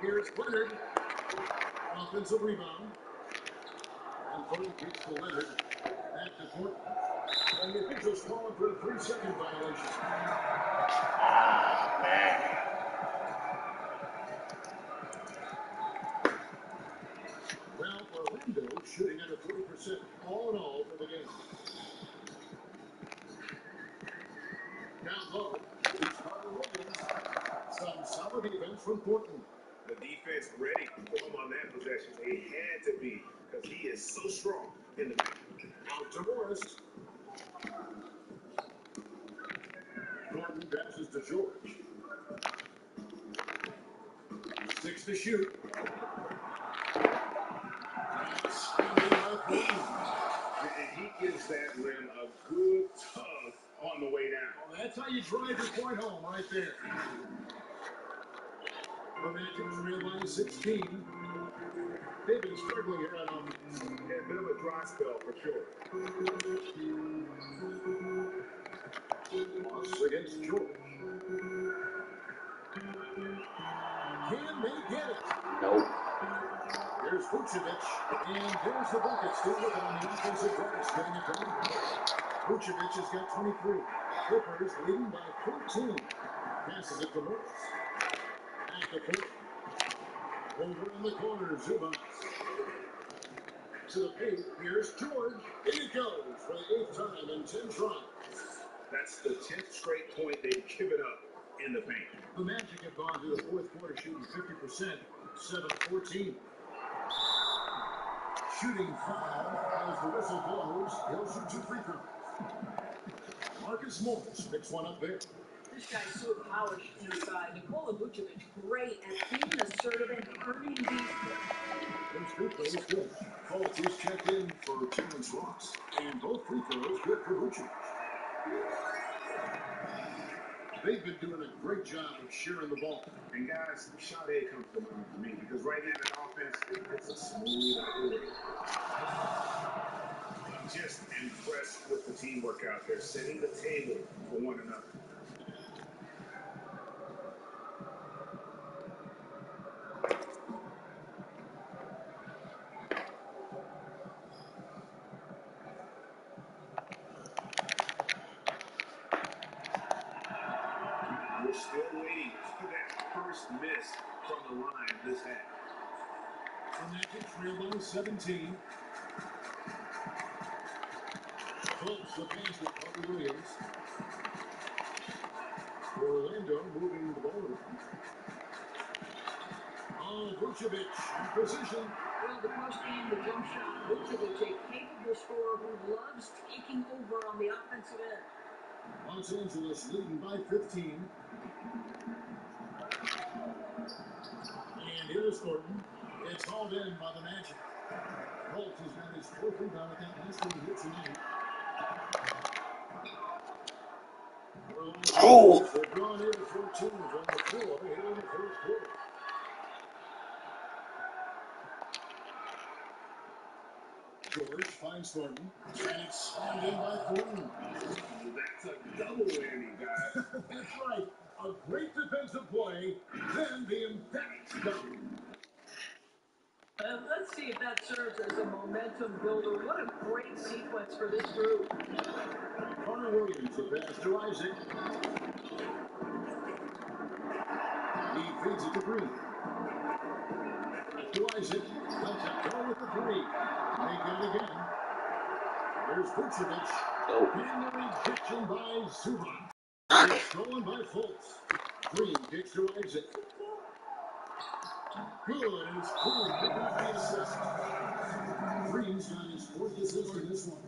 Here's Leonard. Offensive rebound. And Portland keeps to Leonard. Back to Portland. And the officials calling for a 3-second violation. Well, Orlando shooting at a 40% all in all for the game. Down low, it's Carter Williams. Some solid defense from Portland. The defense ready for him on that possession. They had to be because he is so strong in the paint. Out to Morris. Gordon passes to George. 6 to shoot. And he gives that rim a good tug on the way down. Well, that's how you drive your point home right there. The Magic trail by 16. They've been struggling here on offense. Yeah, a bit of a dry spell for sure. Loss against George. Can they get it? Nope. Here's Vucevic, and there's the bucket. Still looking on the offensive glass, getting it done. Vucevic has got 23. Clippers leading by 14. Passes it to Morris. Back to Portland. Over in the corner, Zubac. To the paint, here's George. In it goes for the 8th time in 10 tries. That's the 10th straight point they've given up in the paint. The Magic have gone to the fourth quarter shooting 50%, 7-14. Shooting foul as the whistle blows. He'll shoot 2 free throws. Marcus Morris picks one up there. This guy's so polished inside. Nikola Vucevic, great at being assertive and earning these points. Those free throws good. Fultz is checked in for Terrence Ross. And both free throws good for Vucevic. They've been doing a great job of sharing the ball. And guys, Sade comes to mind for me because right now that offense, it's a smooth operation. I'm just impressed with the teamwork out there, setting the table for one another. We're still waiting for that first miss from the line this half. The Magic trail by 17. Fultz the pass to Carter Williams. Orlando moving the ball around. Oh, Vucevic in position. Well, the post game, the jump shot, Vucevic, a capable scorer who loves taking over on the offensive end. Los Angeles leading by 15. Here's Gordon. It's hauled in by the Magic. Holt has got his fourth rebound with that last one he hits tonight. Oh! They've drawn here 14 from the floor here in the fourth quarter. George finds Thornton, and it's slammed in by Thornton. That's a double whammy, guys. That's right. A great defensive play, then the emphatic dunk. Let's see if that serves as a momentum builder. What a great sequence for this group. Connor Williams, the pass to Isaac. He feeds it to Green. Back to Isaac. Lets it go with the three. They get it again. Here's Vucevic. And the rejection by Zubac. It's stolen by Fultz. Green kicks to Isaac. Good, and it's Green picking up the assist. Green's got his fourth assist in this one.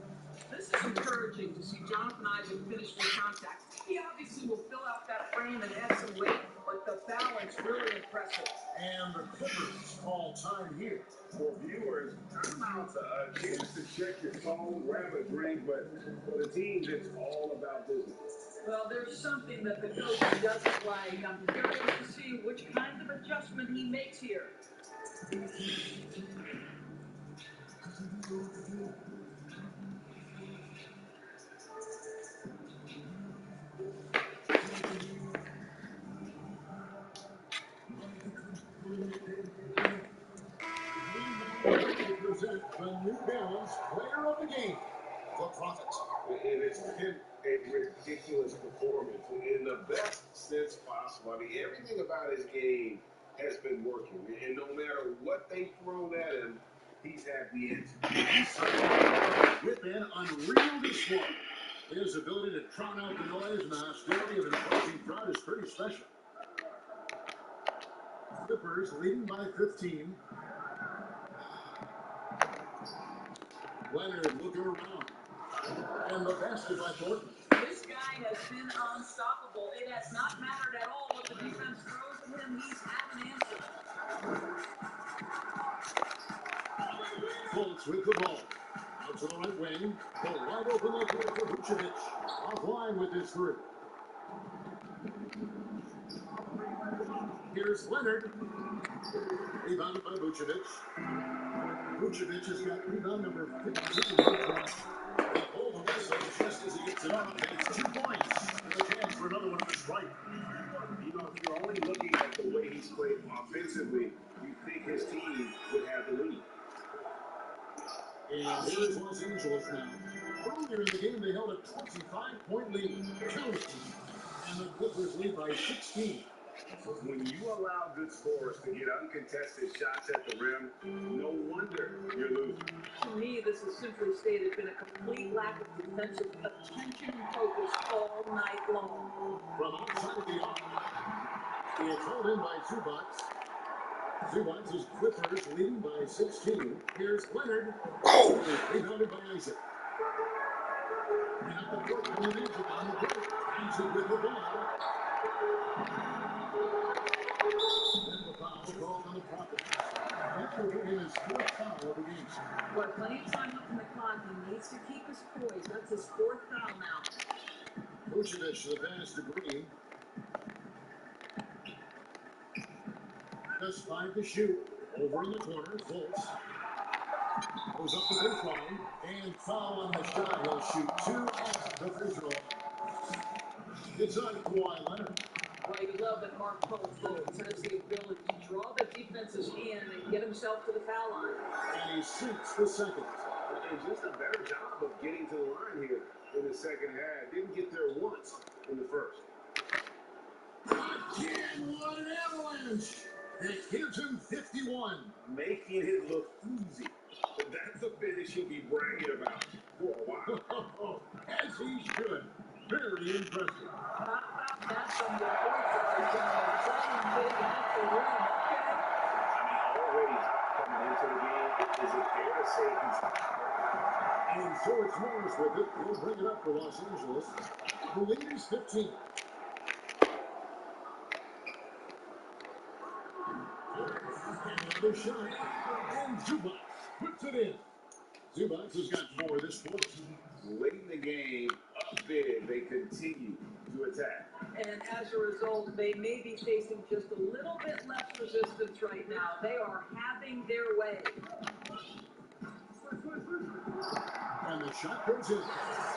This is encouraging to see Jonathan Isaac finish with contact. He obviously will fill out that frame and add some weight, but the balance really impressive. And the Clippers call time here. For viewers, timeout's a chance to check your phone, grab a drink, but for the teams, it's all about business. Well, there's something that the coach doesn't like. I'm curious to see which kind of adjustment he makes here. They present the New Balance Player of the Game, the Prophet. And it's been a ridiculous performance in the best sense possible. I mean, everything about his game has been working. And no matter what they've thrown at him, he's had the answer. With an unreal display. His ability to drown out the noise and the hostility of an approaching crowd is pretty special. Clippers leading by 15. Leonard looking around. And the basket by Thornton. This guy has been unstoppable. It has not mattered at all what the defense throws at him. He's had an answer. Fultz with the ball. Out to the right wing. The wide open look here for Vucevic. Offline with his three. Here's Leonard. Rebounded by Vucevic. Vucevic has got rebound number 15. They pull the whistle just as he gets it up. And it's 2 points. And a chance for another one on the strike. You know, if you're only looking at the way he's played offensively, you think his team would have the lead. And here is Los Angeles now. Earlier in the game, they held a 25-point lead. Count it. And the Clippers lead by 16. When you allow good scorers to get uncontested shots at the rim, no wonder you're losing. To me, this is simply stated been a complete lack of defensive attention and focus all night long. From outside of the arc, it's held in by Zubac. Zubac is Clippers leading by 16. Here's Leonard. Rebounded by Isaac. And up the court from the Magic on the break. Isaac with the ball. And the foul called on the Prophet. That will give him his fourth foul of the game. Well, plenty of time left in the clock. He needs to keep his poise. That's his fourth foul now. Vucevic to the pass to Green. Just 5 to shoot. Over in the corner, Fultz. Goes up the baseline. And foul on the shot. He'll shoot 2 at the free throw. It's on Kawhi Leonard. Well, you love that Mark Fultz has the ability to draw the defense's hand and get himself to the foul line. And he sinks the second. And just a better job of getting to the line here in the second half. Didn't get there once in the first. Again, what an avalanche! It gives him 51. Making it look easy. That's the finish he'll be bragging about for a while. As he should. Very impressive. How about that from the point guard, playing big at the rim, okay? Already hot coming into the game. Is it fair to say he's hot? And so it's Morris with it. He'll bring it up for Los Angeles. The lead is 15. Another shot. And Zubac puts it in. Zubac has got 4 this quarter. Late in the game, up big, they continue to attack. And as a result, they may be facing just a little bit less resistance right now. They are having their way. And the shot goes in. Well,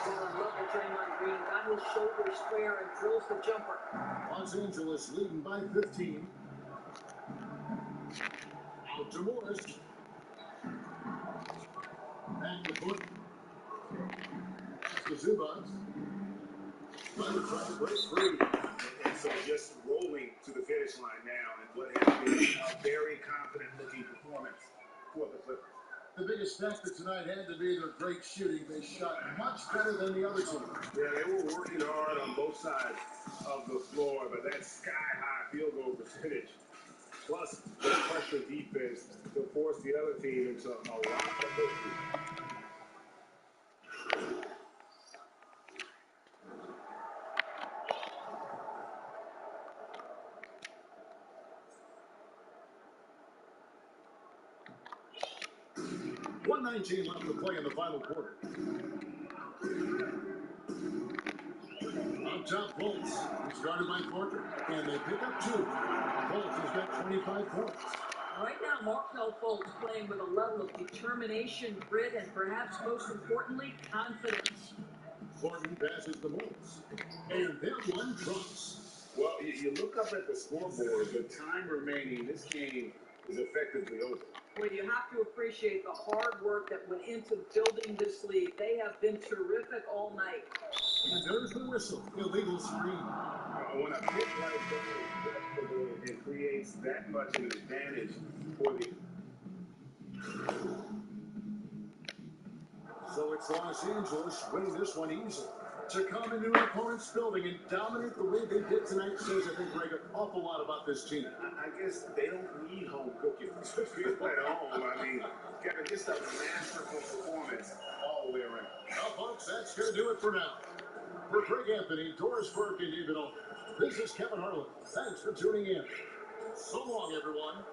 I love that Draymond Green got his shoulder square and drills the jumper. Los Angeles leading by 15. Out to Morris. Back to foot. To Zubac. Thunder trying to break free. And so just rolling to the finish line now and what has been a very confident-looking performance for the Clippers. The biggest factor tonight had to be their great shooting. They shot much better than the other team. Yeah, they were working hard on both sides of the floor, but that sky-high field goal percentage, plus the pressure defense to force the other team into a lot of mistakes. 1:19 left to play in the final quarter. Up top, Bolts. It's guarded by Porter, and they pick up 2. Bolts has got 25 points. Right now, Markelle Fultz playing with a level of determination, grit, and perhaps most importantly, confidence. Thornton passes the Bolts. And that one drops. Well, you look up at the scoreboard, the time remaining, this game is effectively over. Well, you have to appreciate the hard work that went into building this league. They have been terrific all night. And there's the whistle. Illegal screen. When a pick like that, it creates that much of an advantage for the. So it's Los Angeles winning this one easily. To come into an opponent's building and dominate the way they did tonight says, I think, Greg, an awful lot about this team. I guess they don't need home cooking to feel at home. I mean, Kevin, just a masterful performance all the way around. Well, folks, that's going to do it for now. For Greg Anthony, Doris Burke, and David Olin, this is Kevin Harlan. Thanks for tuning in. So long, everyone.